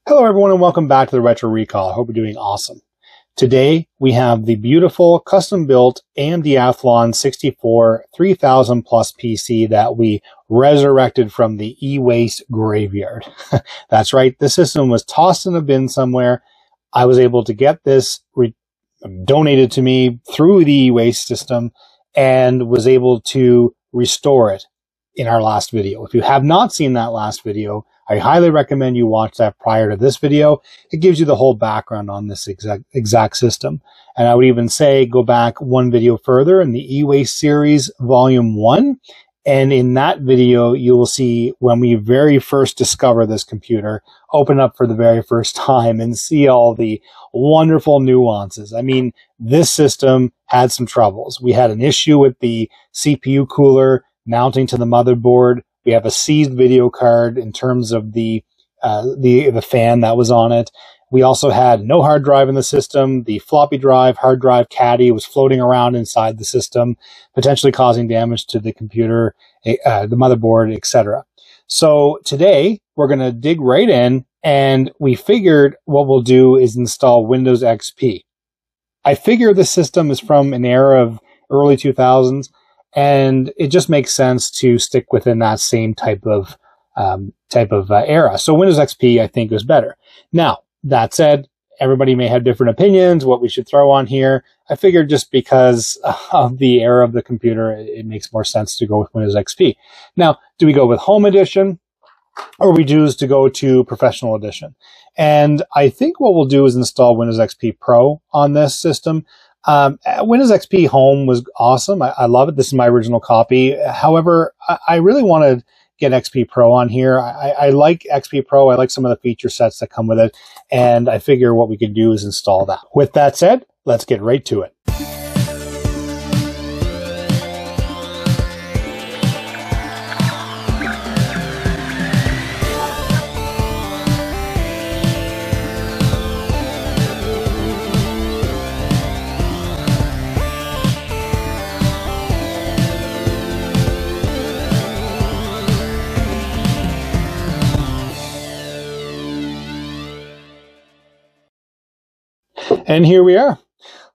Hello everyone and welcome back to the Retro Recall. I hope you're doing awesome. Today we have the beautiful custom built AMD Athlon 64 3000 plus PC that we resurrected from the e-waste graveyard. That's right, this system was tossed in a bin somewhere. I was able to get this donated to me through the e-waste system and was able to restore it in our last video. If you have not seen that last video, I highly recommend you watch that prior to this video. It gives you the whole background on this exact system. And I would even say go back one video further in the e-waste series volume 1. And in that video, you will see when we very first discover this computer, open up for the very first time and see all the wonderful nuances. I mean, this system had some troubles. We had an issue with the CPU cooler mounting to the motherboard. We have a seized video card in terms of the fan that was on it. We also had no hard drive in the system. The floppy drive, hard drive caddy was floating around inside the system, potentially causing damage to the computer, the motherboard, etc. So today we're going to dig right in, and we figured what we'll do is install Windows XP. I figure the system is from an era of early 2000s. And it just makes sense to stick within that same type of era. So Windows XP, I think, is better. Now, that said, everybody may have different opinions, what we should throw on here. I figured just because of the era of the computer, it makes more sense to go with Windows XP. Now, do we go with Home Edition, or we choose to go to Professional Edition? And I think what we'll do is install Windows XP Pro on this system. Windows XP Home was awesome. I love it. This is my original copy. However, I really want to get XP Pro on here. I like XP Pro. I like some of the feature sets that come with it. And I figure what we can do is install that. With that said, let's get right to it. And here we are.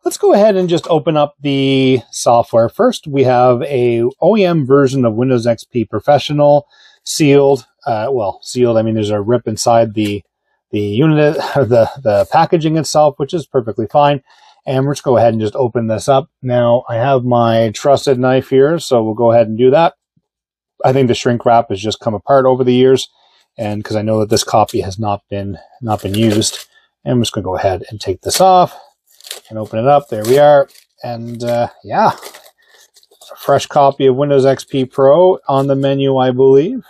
Let's go ahead and just open up the software. First, we have a OEM version of Windows XP Professional, sealed. Well, sealed, I mean, there's a rip inside the unit, the packaging itself, which is perfectly fine. And we're just go ahead and just open this up. Now, I have my trusted knife here, so we'll go ahead and do that. I think the shrink wrap has just come apart over the years, and because I know that this copy has not been used. And I'm just going to go ahead and take this off and open it up. There we are. And yeah, a fresh copy of Windows XP Pro on the menu, I believe.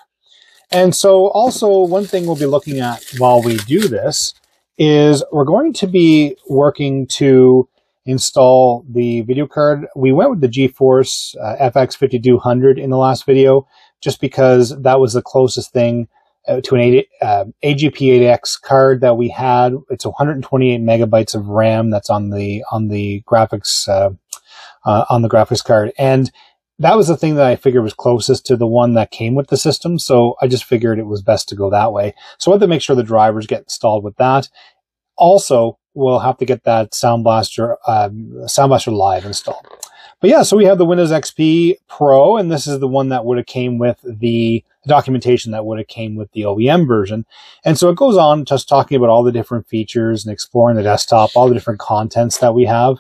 And so also one thing we'll be looking at while we do this is we're going to be working to install the video card. We went with the GeForce FX 5200 in the last video just because that was the closest thing to an AGP8X card that we had. It's 128 megabytes of RAM that's on the graphics card, and that was the thing that I figured was closest to the one that came with the system. So I just figured it was best to go that way. So I had to make sure the drivers get installed with that. Also, we'll have to get that Sound Blaster Live installed. But yeah, so we have the Windows XP Pro, and this is the one that would have came with the documentation that would have came with the OEM version. And so it goes on just talking about all the different features and exploring the desktop, all the different contents that we have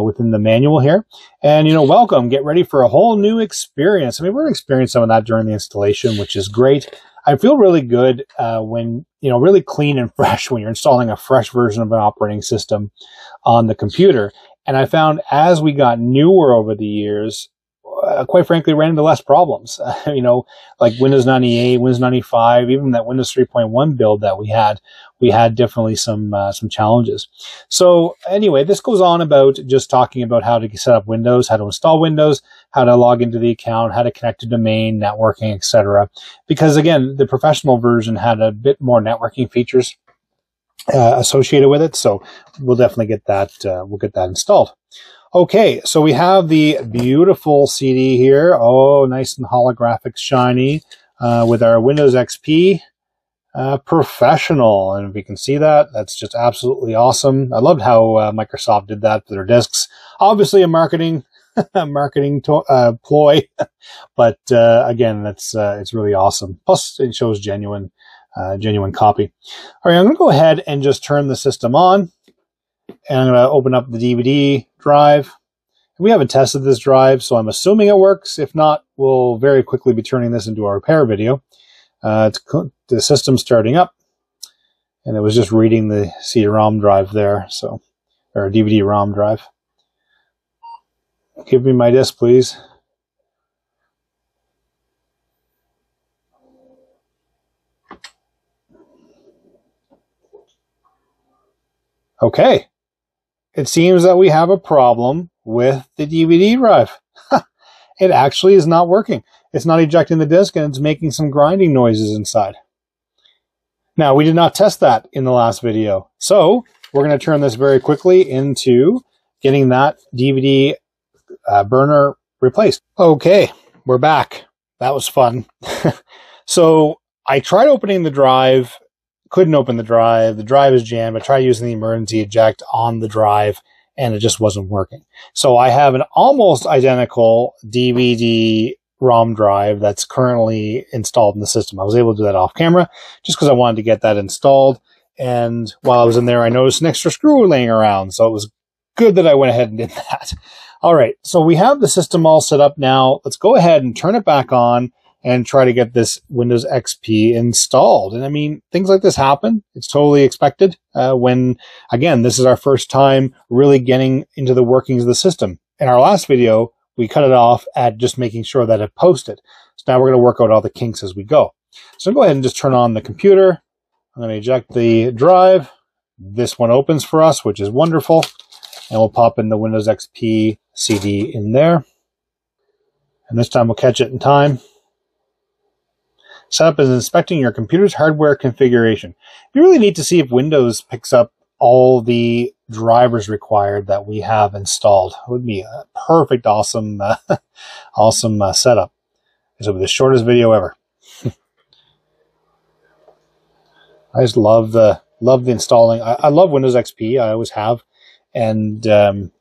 within the manual here. And, you know, welcome, get ready for a whole new experience. I mean, we're experiencing some of that during the installation, which is great. I feel really good when, you know, really clean and fresh when you're installing a fresh version of an operating system on the computer. And I found as we got newer over the years, quite frankly, ran into less problems. You know, like Windows 98, Windows 95, even that Windows 3.1 build that we had definitely some challenges. So anyway, this goes on about just talking about how to set up Windows, how to install Windows, how to log into the account, how to connect to domain, networking, etc. Because again, the professional version had a bit more networking features associated with it. So we'll definitely get that, we'll get that installed. Okay, so we have the beautiful CD here. Oh, nice and holographic, shiny, with our Windows XP Professional. And if you can see that, that's just absolutely awesome. I loved how Microsoft did that for their discs. Obviously a marketing ploy, but again, it's really awesome. Plus, it shows genuine copy. All right, I'm going to go ahead and just turn the system on, and I'm going to open up the DVD drive. We haven't tested this drive, so I'm assuming it works. If not, we'll very quickly be turning this into a repair video. The system's starting up, and it was just reading the CD-ROM drive there, so, or DVD-ROM drive. Give me my disk, please. Okay. It seems that we have a problem with the DVD drive. It actually is not working. It's not ejecting the disk, and it's making some grinding noises inside. Now, we did not test that in the last video, so we're going to turn this very quickly into getting that DVD burner replaced. Okay, we're back. That was fun. So I tried opening the drive, couldn't open the drive. The drive is jammed. I tried using the emergency eject on the drive, and it just wasn't working. So I have an almost identical DVD ROM drive that's currently installed in the system. I was able to do that off camera just because I wanted to get that installed. And while I was in there, I noticed an extra screw laying around. So it was good that I went ahead and did that. All right, so we have the system all set up now. Let's go ahead and turn it back on and try to get this Windows XP installed. And I mean, things like this happen. It's totally expected when, again, this is our first time really getting into the workings of the system. In our last video, we cut it off at just making sure that it posted. So now we're going to work out all the kinks as we go. So go ahead and just turn on the computer. I'm going to eject the drive. This one opens for us, which is wonderful. And we'll pop in the Windows XP CD in there. And this time we'll catch it in time. Setup is inspecting your computer's hardware configuration. It'd be really neat to see if Windows picks up all the drivers required that we have installed. It would be a perfect, awesome, awesome setup. This will be the shortest video ever. I just love the installing. I love Windows XP. I always have, and I mean,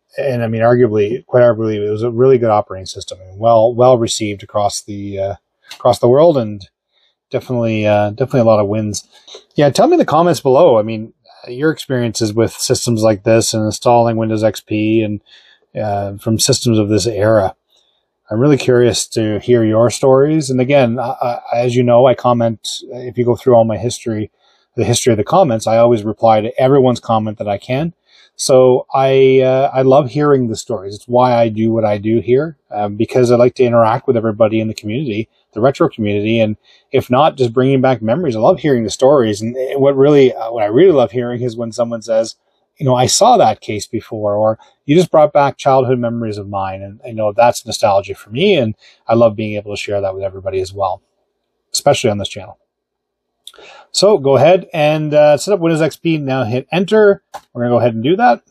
quite arguably, it was a really good operating system and well received across the world, and definitely a lot of wins. Yeah, tell me in the comments below. I mean, your experiences with systems like this and installing Windows XP and from systems of this era. I'm really curious to hear your stories. And again, as you know, I comment, if you go through all my history, the history of the comments, I always reply to everyone's comment that I can. So I love hearing the stories. It's why I do what I do here, because I like to interact with everybody in the community, the retro community, and if not, just bringing back memories. I love hearing the stories, and what I really love hearing is when someone says, you know, I saw that case before, or you just brought back childhood memories of mine, and I know that's nostalgia for me, and I love being able to share that with everybody as well, especially on this channel. So go ahead and set up Windows XP. Now hit enter. We're going to go ahead and do that.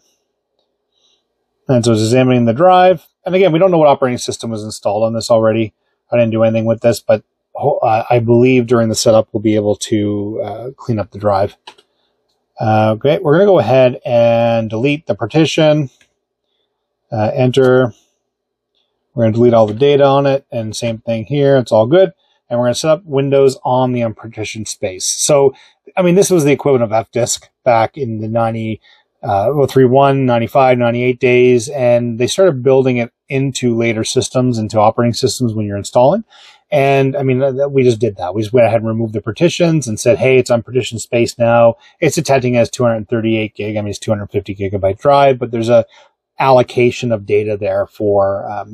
And so it's examining the drive. And again, we don't know what operating system was installed on this already. I didn't do anything with this, but I believe during the setup we'll be able to clean up the drive. Okay, we're going to go ahead and delete the partition. Enter. We're going to delete all the data on it, and same thing here. It's all good. And we're going to set up Windows on the unpartitioned space. So, I mean, this was the equivalent of FDisk back in the 31, 95, 98 days. And they started building it into later systems, into operating systems when you're installing. And I mean, we just did that. We just went ahead and removed the partitions and said, hey, it's unpartitioned space now. It's detecting as 238 gig. I mean, it's 250 gigabyte drive, but there's a allocation of data there for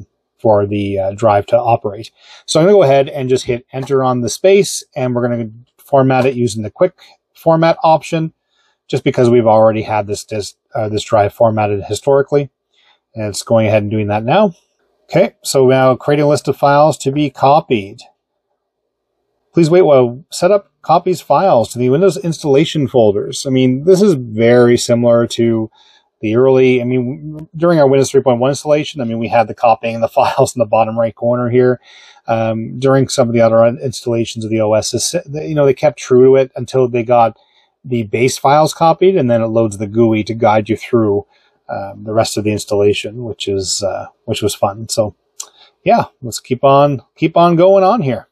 the drive to operate. So I'm going to go ahead and just hit enter on the space, and we're going to format it using the quick format option, just because we've already had this drive formatted historically. And it's going ahead and doing that now. Okay, so now creating a list of files to be copied. Please wait while set up copies files to the Windows installation folders. I mean, this is very similar to the early, I mean, during our Windows 3.1 installation, I mean, we had the copying the files in the bottom right corner here. During some of the other installations of the OS, you know, they kept true to it until they got the base files copied, and then it loads the GUI to guide you through the rest of the installation, which was fun. So yeah, let's keep on going on here.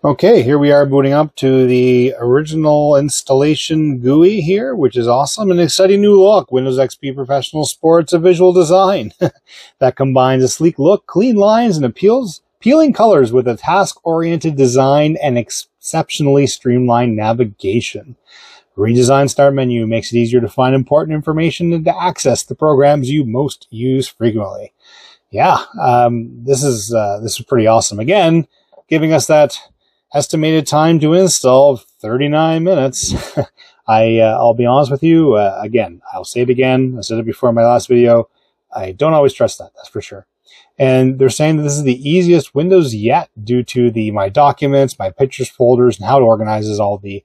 Okay, here we are booting up to the original installation GUI here, which is awesome. An exciting new look. Windows XP Professional sports a visual design that combines a sleek look, clean lines, and appealing colors with a task-oriented design and exceptionally streamlined navigation. Redesigned Start menu makes it easier to find important information and to access the programs you most use frequently. Yeah, this is pretty awesome. Again, giving us that estimated time to install 39 minutes. I'll be honest with you. Again, I'll say it again. I said it before in my last video. I don't always trust that. That's for sure. And they're saying that this is the easiest Windows yet due to the My Documents, My Pictures folders, and how it organizes all the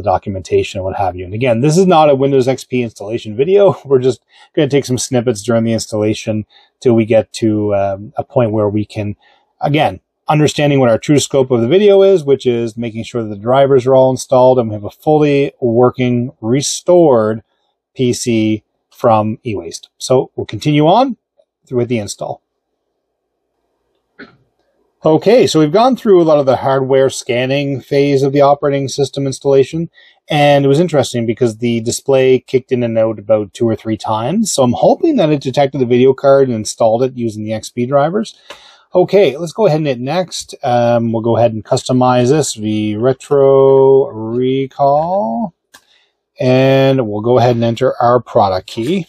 documentation and what have you. And again, this is not a Windows XP installation video. We're just going to take some snippets during the installation till we get to a point where we can, again, understanding what our true scope of the video is, which is making sure that the drivers are all installed and we have a fully working, restored PC from e-waste. So we'll continue on with the install. Okay, so we've gone through a lot of the hardware scanning phase of the operating system installation, and it was interesting because the display kicked in and out about 2 or 3 times. So I'm hoping that it detected the video card and installed it using the XP drivers. Okay, let's go ahead and hit next. We'll go ahead and customize this, the retro recall, and we'll go ahead and enter our product key.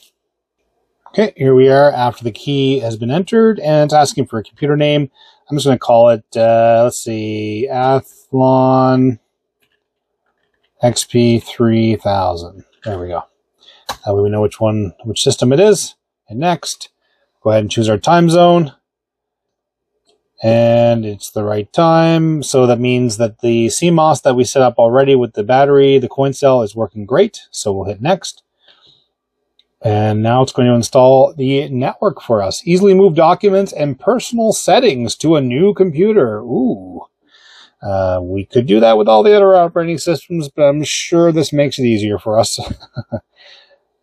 Okay, here we are after the key has been entered, and it's asking for a computer name. I'm just going to call it, let's see, Athlon XP 3000. There we go. That way we know which system it is. And next, go ahead and choose our time zone. And it's the right time. So that means that the CMOS that we set up already with the battery, the coin cell, is working great. So we'll hit next. And now it's going to install the network for us. Easily move documents and personal settings to a new computer. Ooh. We could do that with all the other operating systems, but I'm sure this makes it easier for us.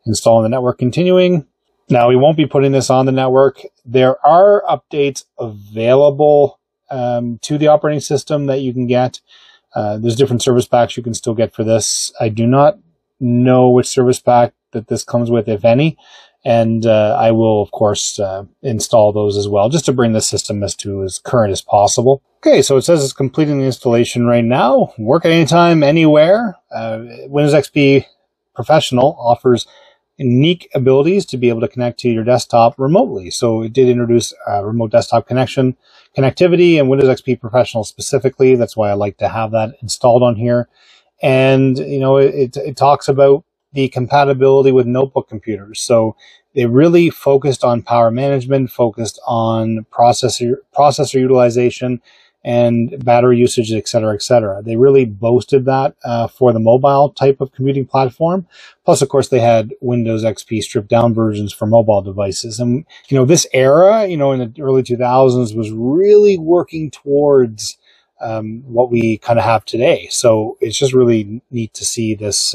Installing the network, continuing. Now, we won't be putting this on the network. There are updates available to the operating system that you can get. There's different service packs you can still get for this. I do not know which service pack that this comes with, if any. And I will, of course, install those as well, just to bring the system as current as possible. Okay, so it says it's completing the installation right now. Work anytime, anywhere. Windows XP Professional offers unique abilities to be able to connect to your desktop remotely. So it did introduce remote desktop connectivity, and Windows XP Professional specifically. That's why I like to have that installed on here. And, you know, it talks about the compatibility with notebook computers. So they really focused on power management, focused on processor utilization, and battery usage, et cetera, et cetera. They really boasted that for the mobile type of computing platform. Plus, of course, they had Windows XP stripped down versions for mobile devices. And, you know, this era, you know, in the early 2000s was really working towards what we kind of have today. So it's just really neat to see this,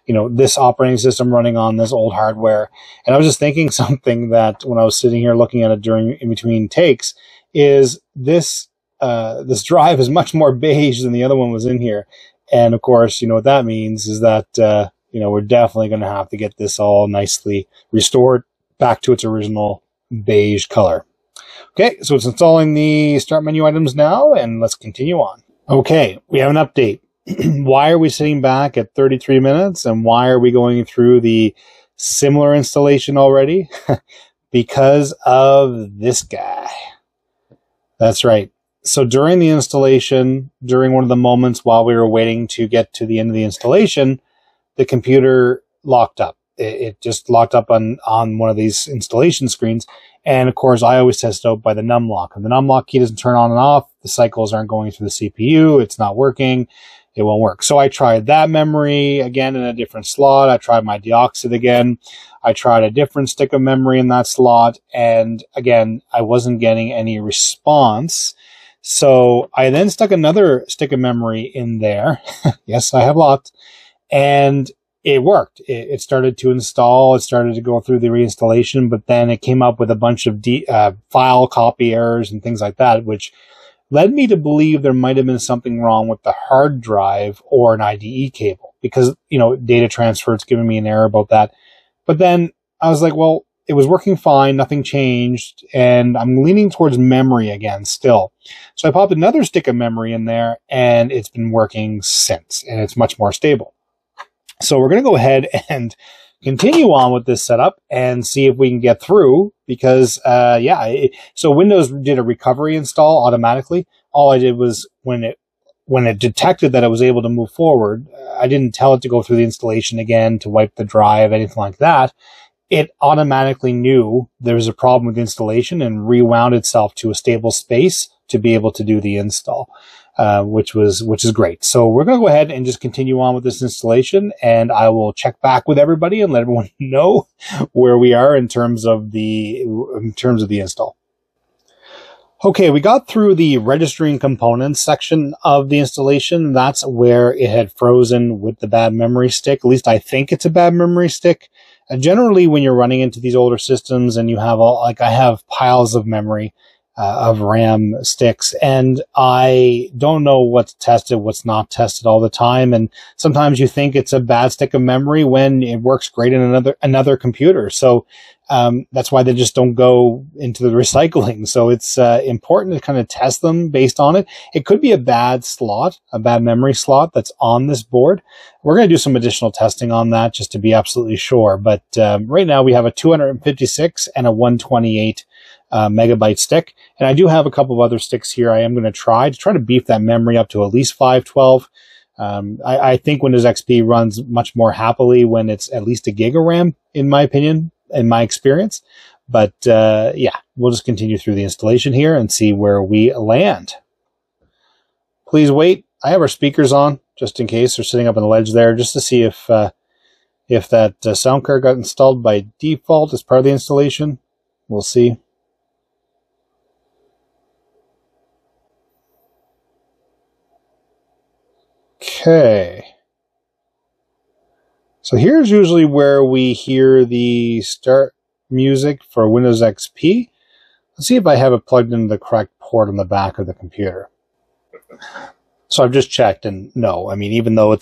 you know, this operating system running on this old hardware. And I was just thinking something that when I was sitting here looking at it in between takes is this drive is much more beige than the other one was in here. And of course, you know what that means is that, you know, we're definitely going to have to get this all nicely restored back to its original beige color. Okay, so it's installing the start menu items now, and let's continue on. Okay, we have an update. Why are we sitting back at 33 minutes, and why are we going through the similar installation already? Because of this guy. That's right. So during the installation, during one of the moments while we were waiting to get to the end of the installation, the computer locked up. It just locked up on one of these installation screens. And of course, I always test it out by the num lock. If the num lock key doesn't turn on and off, the cycles aren't going through the CPU. It's not working. it won't work. So I tried that memory again in a different slot. I tried my deoxid again. I tried a different stick of memory in that slot. And again, I wasn't getting any response. So I then stuck another stick of memory in there. Yes, I have lots. And it worked. It started to install. It started to go through the reinstallation, but then it came up with a bunch of file copy errors and things like that, which led me to believe there might have been something wrong with the hard drive or an IDE cable, because, you know, data transfer, it's giving me an error about that. But then I was like, well, it was working fine. Nothing changed. And I'm leaning towards memory again still. So I popped another stick of memory in there, and it's been working since, and it's much more stable. So we're going to go ahead and continue on with this setup and see if we can get through, because, so Windows did a recovery install automatically. All I did was when it detected that it was able to move forward, I didn't tell it to go through the installation again, to wipe the drive, anything like that. It automatically knew there was a problem with the installation and rewound itself to a stable space to be able to do the install, which is great. So we're going to go ahead and just continue on with this installation, and I will check back with everybody and let everyone know where we are in terms of the install. Okay, we got through the registering components section of the installation. That's where it had frozen with the bad memory stick. At least I think it's a bad memory stick. Generally, when you're running into these older systems and you have I have piles of memory, of RAM sticks, and I don't know what's tested, what's not tested all the time. And sometimes you think it's a bad stick of memory when it works great in another computer. So that's why they just don't go into the recycling. So it's important to kind of test them based on it. It could be a bad slot, a bad memory slot that's on this board. We're going to do some additional testing on that just to be absolutely sure. But right now we have a 256 and a 128 megabyte stick. And I do have a couple of other sticks here I am going to try to beef that memory up to at least 512. I think Windows XP runs much more happily when it's at least a gig of RAM, in my opinion, in my experience. But yeah, we'll just continue through the installation here and see where we land. Please wait. I have our speakers on just in case. They're sitting up on the ledge there, just to see if that sound card got installed by default as part of the installation. We'll see. Okay. So here's usually where we hear the start music for Windows XP. Let's see if I have it plugged into the correct port on the back of the computer. So I've just checked, and no, I mean, even though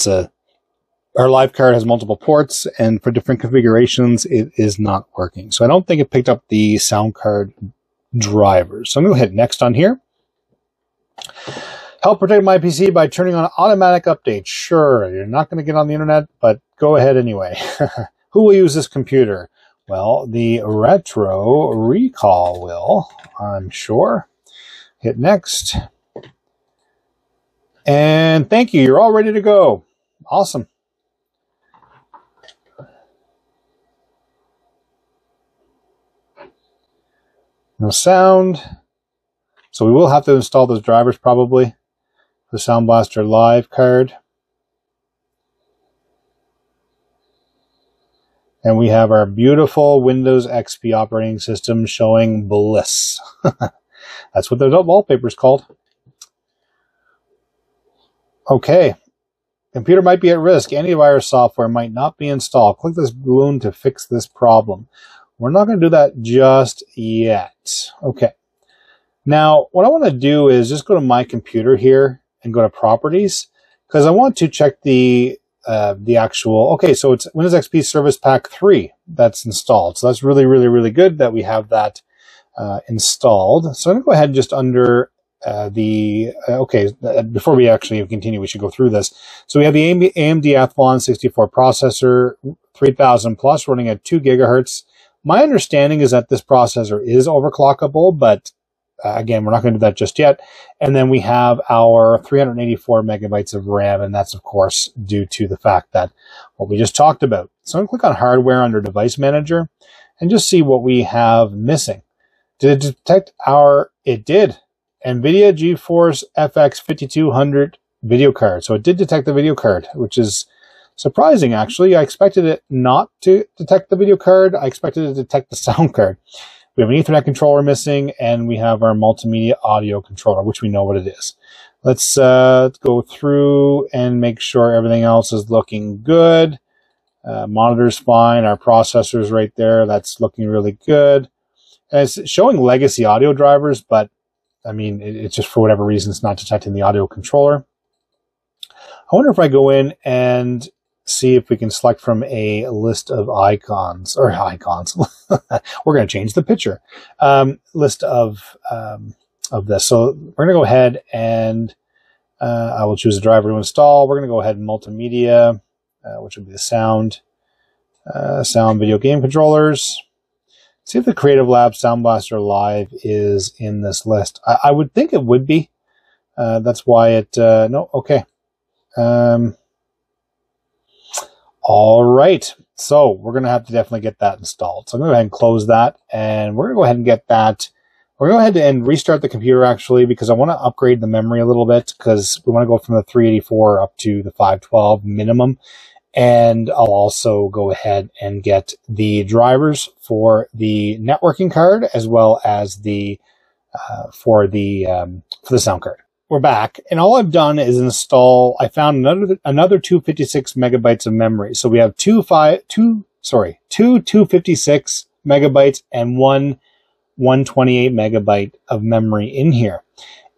our live card has multiple ports and for different configurations, it is not working. So I don't think it picked up the sound card drivers. So I'm going to hit next on here. Help protect my PC by turning on automatic updates. Sure, you're not going to get on the internet, but go ahead anyway. Who will use this computer? Well, the Retro Recall will, I'm sure. Hit next. And thank you. You're all ready to go. Awesome. No sound. So we will have to install those drivers probably. The Sound Blaster Live card. And we have our beautiful Windows XP operating system showing bliss. That's what the wallpaper is called. Okay. Computer might be at risk. Antivirus software might not be installed. Click this balloon to fix this problem. We're not going to do that just yet. Okay. Now, what I want to do is just go to my computer here and go to properties, because I want to check the actual, okay, so it's Windows XP Service Pack 3 that's installed. So that's really, really, really good that we have that installed. So I'm going to go ahead and just under before we actually continue, we should go through this. So we have the AMD Athlon 64 processor, 3000 plus, running at 2 gigahertz. My understanding is that this processor is overclockable, but again, we're not going to do that just yet. And then we have our 384 megabytes of RAM, and that's, of course, due to the fact that what we just talked about. So I'm going to click on Hardware under Device Manager and just see what we have missing. Did it detect it did. NVIDIA GeForce FX 5200 video card. So it did detect the video card, which is surprising, actually. I expected it not to detect the video card. I expected it to detect the sound card. We have an Ethernet controller missing, and we have our multimedia audio controller, which we know what it is. Let's go through and make sure everything else is looking good. Monitor's fine. Our processor's right there. That's looking really good. And it's showing legacy audio drivers, but I mean, it's just for whatever reason, it's not detecting the audio controller. I wonder if I go in and see if we can select from a list of icons, or icons. We're going to change the picture. List of this. So we're going to go ahead and I will choose a driver to install. We're going to go ahead and multimedia, which would be the sound video game controllers. See if the Creative Lab Sound Blaster Live is in this list. I would think it would be. That's why it, no, okay. All right, so we're going to have to definitely get that installed. So I'm going to go ahead and close that, and we're going to go ahead and get that. We're going to go ahead and restart the computer, actually, because I want to upgrade the memory a little bit, because we want to go from the 384 up to the 512 minimum. And I'll also go ahead and get the drivers for the networking card, as well as the for the sound card. We're back, and all I've done is install. I found another 256 megabytes of memory. So we have two 256 megabytes and one 128 megabyte of memory in here.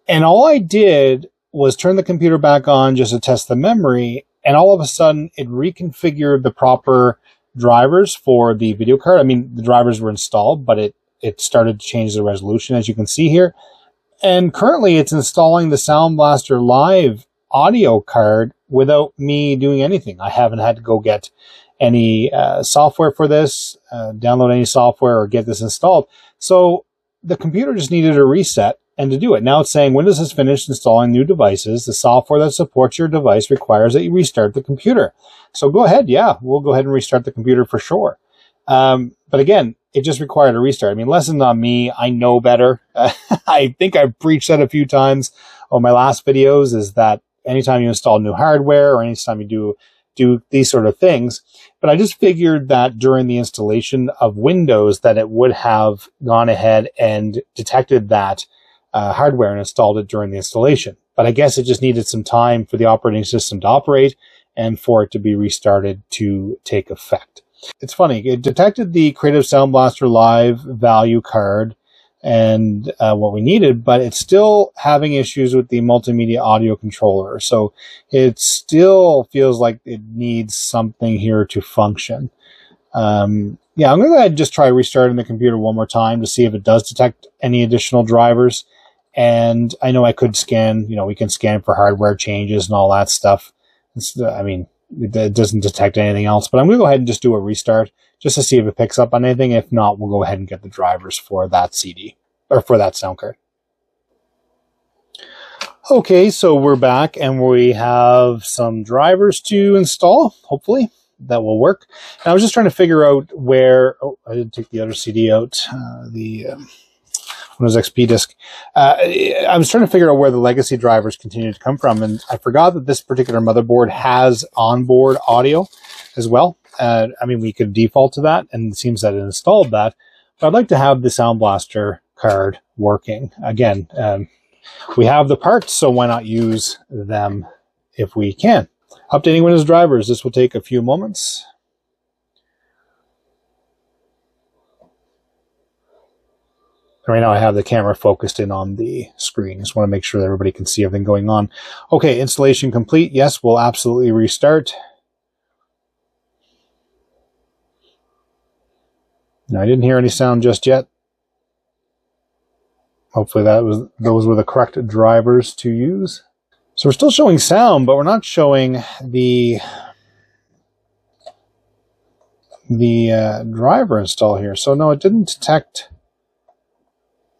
And all I did was turn the computer back on just to test the memory, and all of a sudden it reconfigured the proper drivers for the video card. I mean, the drivers were installed, but it started to change the resolution, as you can see here. And currently it's installing the Sound Blaster Live audio card without me doing anything. I haven't had to go get any software for this, download any software, or get this installed. So the computer just needed a reset and to do it. Now it's saying Windows has finished installing new devices. The software that supports your device requires that you restart the computer. So go ahead. Yeah, we'll go ahead and restart the computer for sure. But again, it just required a restart. I mean, lesson on me. I know better. I think I've preached that a few times on my last videos, is that anytime you install new hardware or anytime you do these sort of things. But I just figured that during the installation of Windows that it would have gone ahead and detected that hardware and installed it during the installation. But I guess it just needed some time for the operating system to operate and for it to be restarted to take effect. It's funny, it detected the Creative Sound Blaster Live value card and what we needed, but it's still having issues with the multimedia audio controller. So it still feels like it needs something here to function. Yeah, I'm going to go ahead and just try restarting the computer one more time to see if it does detect any additional drivers. And I know I could scan, we can scan for hardware changes and all that stuff. I mean, it doesn't detect anything else, but I'm going to go ahead and just do a restart just to see if it picks up on anything. If not, we'll go ahead and get the drivers for that CD, or for that sound card. Okay, so we're back and we have some drivers to install. Hopefully that will work. And I was just trying to figure out where, oh, I didn't take the other CD out, the Windows XP disk. I was trying to figure out where the legacy drivers continue to come from, and I forgot that this particular motherboard has onboard audio as well. I mean, we could default to that, and it seems that it installed that, but I'd like to have the Sound Blaster card working. Again, we have the parts, so why not use them if we can? Updating Windows drivers. This will take a few moments. Right now I have the camera focused in on the screen. Just want to make sure that everybody can see everything going on. Okay, installation complete. Yes, we'll absolutely restart. Now, I didn't hear any sound just yet. Hopefully those were the correct drivers to use. So we're still showing sound, but we're not showing the driver install here. So no, it didn't detect.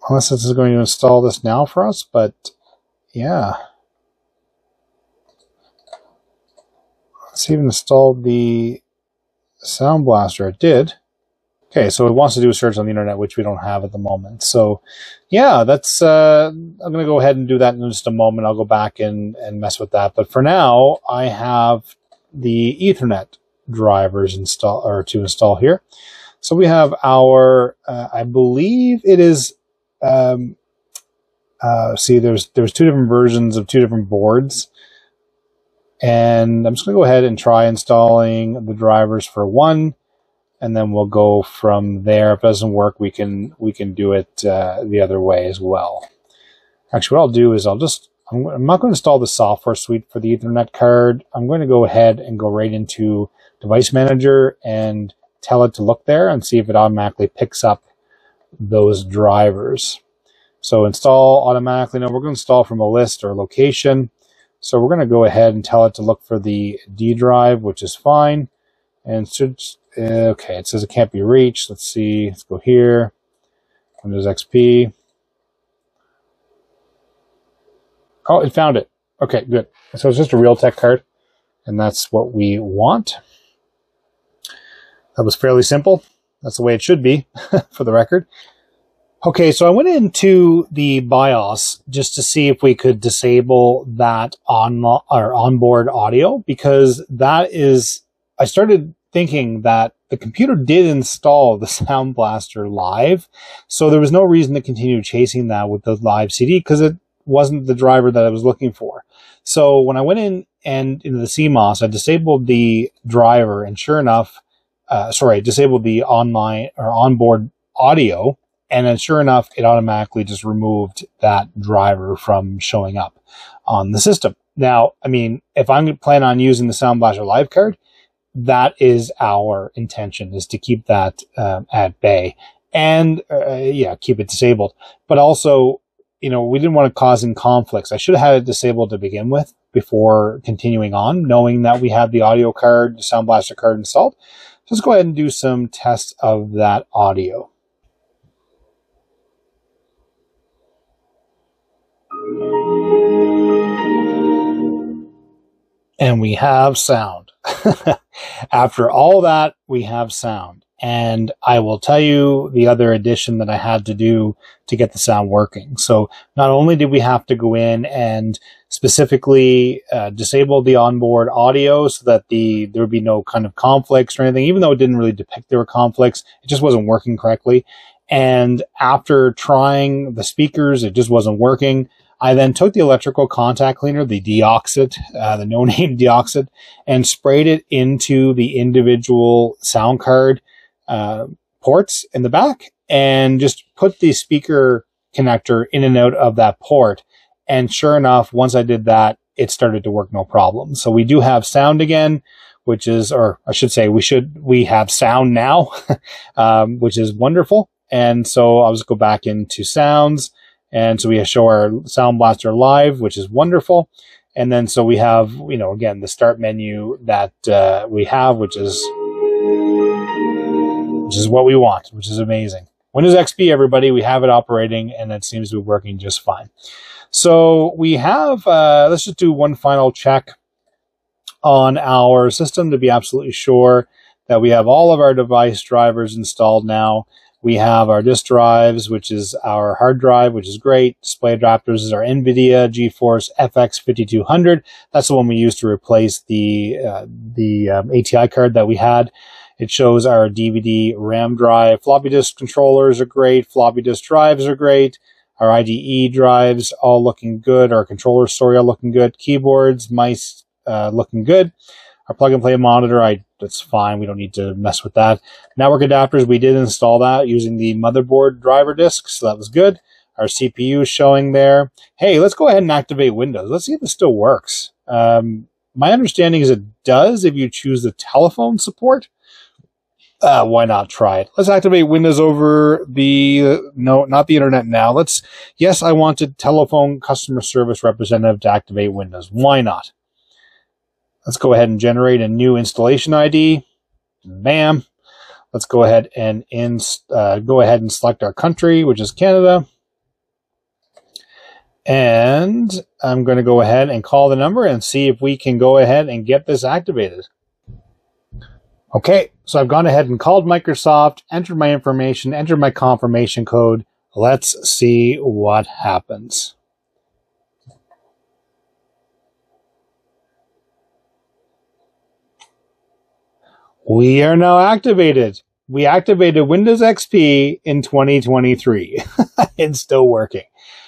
Unless this is going to install this now for us, but yeah. Let's see if it installed the Sound Blaster. It did. Okay, so it wants to do a search on the internet, which we don't have at the moment. So yeah, that's I'm going to go ahead and do that in just a moment. I'll go back and mess with that. But for now, I have the Ethernet drivers to install here. So we have our, I believe it is, see, there's two different versions of two different boards. And I'm just going to go ahead and try installing the drivers for one. And then we'll go from there. If it doesn't work, we can do it the other way as well. Actually, what I'll do is I'm not going to install the software suite for the Ethernet card. I'm going to go ahead and go right into Device Manager and tell it to look there and see if it automatically picks up those drivers. So install automatically. Now we're going to install from a list or location. So we're going to go ahead and tell it to look for the D drive, which is fine. And okay, it says it can't be reached. Let's see. Let's go here. Windows XP. Oh, it found it. Okay, good. So it's just a Realtek card, and that's what we want. That was fairly simple. That's the way it should be, for the record. Okay, so I went into the BIOS just to see if we could disable that onboard audio, because that is, I started thinking that the computer did install the Sound Blaster live, so there was no reason to continue chasing that with the live CD because it wasn't the driver that I was looking for. So when I went in and into the CMOS, I disabled the driver, and sure enough, disabled the online or onboard audio, and then sure enough, it automatically just removed that driver from showing up on the system. Now, I mean, if I'm planning on using the Sound Blaster live card, that is our intention, is to keep that at bay and keep it disabled. But also, we didn't want to cause any conflicts. I should have had it disabled to begin with before continuing on, knowing that we had the audio card, the Sound Blaster card installed. So let's go ahead and do some tests of that audio. And we have sound. After all that, we have sound. And I will tell you the other addition that I had to do to get the sound working. So not only did we have to go in and specifically disable the onboard audio so that there would be no kind of conflicts or anything, even though it didn't really depict there were conflicts, it just wasn't working correctly. And after trying the speakers, it just wasn't working. I then took the electrical contact cleaner, the Deoxit, the no-name Deoxit, and sprayed it into the individual sound card ports in the back, and just put the speaker connector in and out of that port. And sure enough, once I did that, it started to work no problem. So we do have sound again, which is, or I should say, we have sound now, which is wonderful. And so I'll just go back into sounds. And so we show our Sound Blaster live, which is wonderful. And then so we have, again, the start menu that we have, which is what we want, which is amazing. Windows XP, everybody, we have it operating, and it seems to be working just fine. So we have, let's just do one final check on our system to be absolutely sure that we have all of our device drivers installed now. We have our disk drives, which is our hard drive, which is great. Display adapters is our NVIDIA GeForce FX 5200. That's the one we used to replace the ATI card that we had. It shows our DVD RAM drive. Floppy disk controllers are great. Floppy disk drives are great. Our IDE drives all looking good. Our controller story all looking good. Keyboards, mice looking good. Our plug-and-play monitor, that's fine. We don't need to mess with that. Network adapters, we did install that using the motherboard driver disk, so that was good. Our CPU is showing there. Hey, let's go ahead and activate Windows. Let's see if this still works. My understanding is it does if you choose the telephone support. Why not try it? Let's activate Windows over no, not the internet now. Yes, I wanted telephone customer service representative to activate Windows. Why not? Let's go ahead and generate a new installation ID. Bam. Let's go ahead and select our country, which is Canada. And I'm going to go ahead and call the number and see if we can go ahead and get this activated. Okay, so I've gone ahead and called Microsoft, entered my information, entered my confirmation code. Let's see what happens. We are now activated. We activated Windows XP in 2023. It's still working.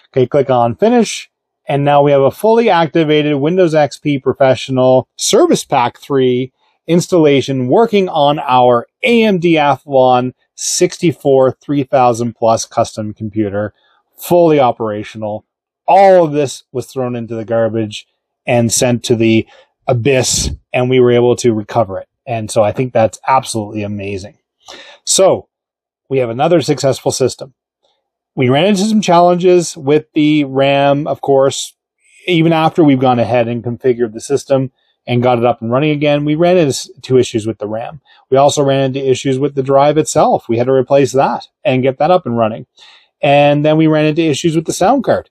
Okay, click on Finish. And now we have a fully activated Windows XP Professional Service Pack 3 installation working on our AMD Athlon 64 3000 plus custom computer, fully operational. All of this was thrown into the garbage and sent to the abyss, and we were able to recover it. And so I think that's absolutely amazing. So we have another successful system. We ran into some challenges with the RAM, of course. Even after we've gone ahead and configured the system and got it up and running again, we ran into issues with the RAM. We also ran into issues with the drive itself. We had to replace that and get that up and running. And then we ran into issues with the sound card.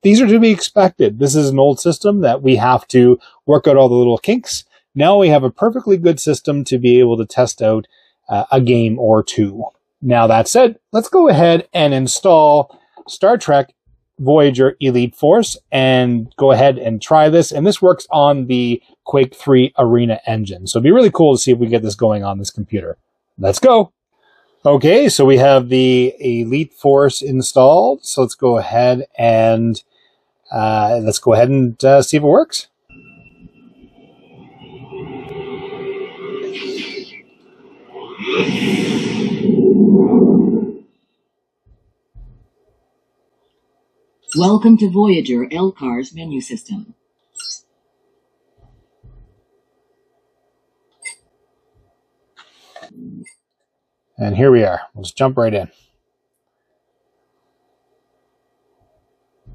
These are to be expected. This is an old system that we have to work out all the little kinks. Now we have a perfectly good system to be able to test out a game or two. Now that said, let's go ahead and install Star Trek Voyager Elite Force and go ahead and try this. And this works on the Quake 3 Arena engine. So it'd be really cool to see if we get this going on this computer. Let's go. Okay, so we have the Elite Force installed. So let's go ahead and see if it works. Welcome to Voyager LCAR's menu system. And here we are. Let's jump right in.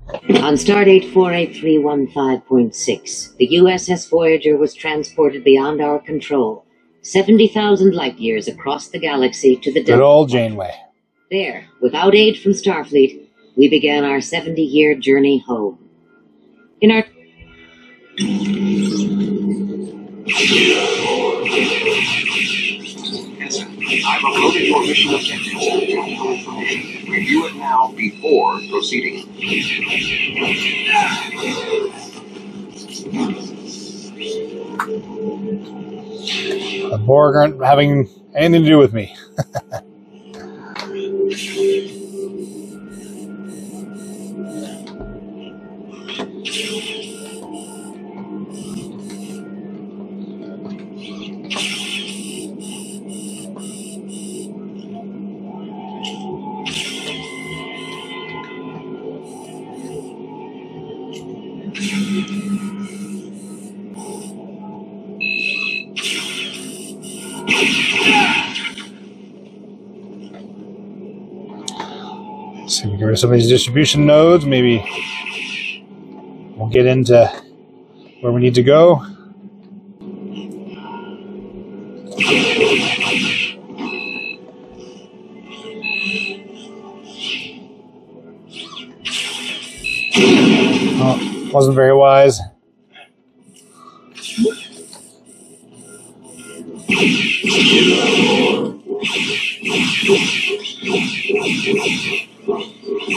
On Stardate 48315.6, the USS Voyager was transported beyond our control, 70,000 light years across the galaxy to the Good old Janeway. There, without aid from Starfleet, we began our 70-year journey home. In our... I've uploaded your mission objectives and technical information. Review it now before proceeding. The Borg aren't having anything to do with me. So we get rid of some of these distribution nodes. Maybe we'll get into where we need to go. Oh, wasn't very wise.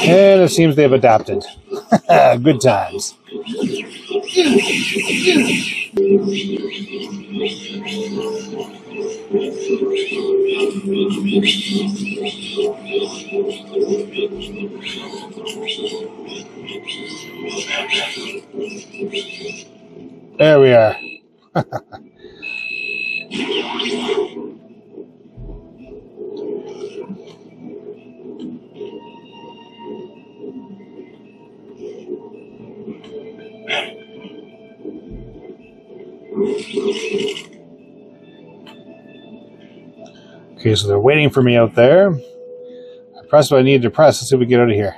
And it seems they've adapted. Good times. There we are. Okay, so they're waiting for me out there. I pressed what I needed to press. Let's see if we get out of here.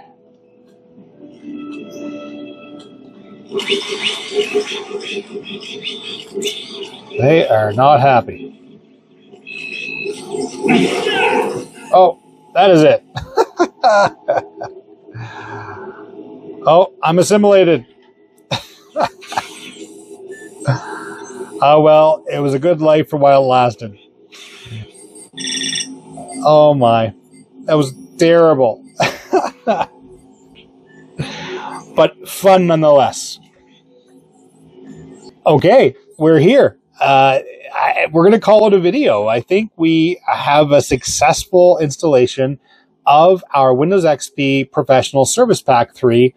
They are not happy. Oh, that is it. Oh, I'm assimilated. Oh, well, it was a good life for while it lasted. Oh my. That was terrible. But fun nonetheless. Okay, we're here. We're going to call it a video. I think we have a successful installation of our Windows XP Professional Service Pack 3.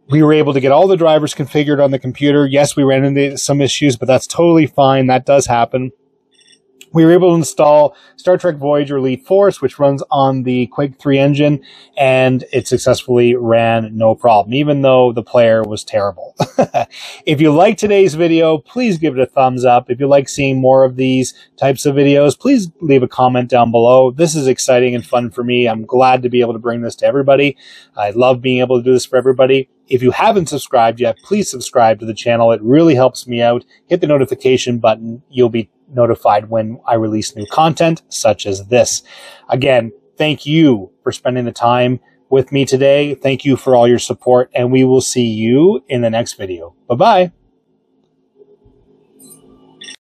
We were able to get all the drivers configured on the computer. Yes, we ran into some issues, but that's totally fine. That does happen. We were able to install Star Trek Voyager Elite Force, which runs on the Quake 3 engine, and it successfully ran no problem, even though the player was terrible. If you like today's video, please give it a thumbs up. If you like seeing more of these types of videos, please leave a comment down below. This is exciting and fun for me. I'm glad to be able to bring this to everybody. I love being able to do this for everybody. If you haven't subscribed yet, please subscribe to the channel. It really helps me out. Hit the notification button. You'll be notified when I release new content such as this. Again, thank you for spending the time with me today. Thank you for all your support, and we will see you in the next video. Bye-bye.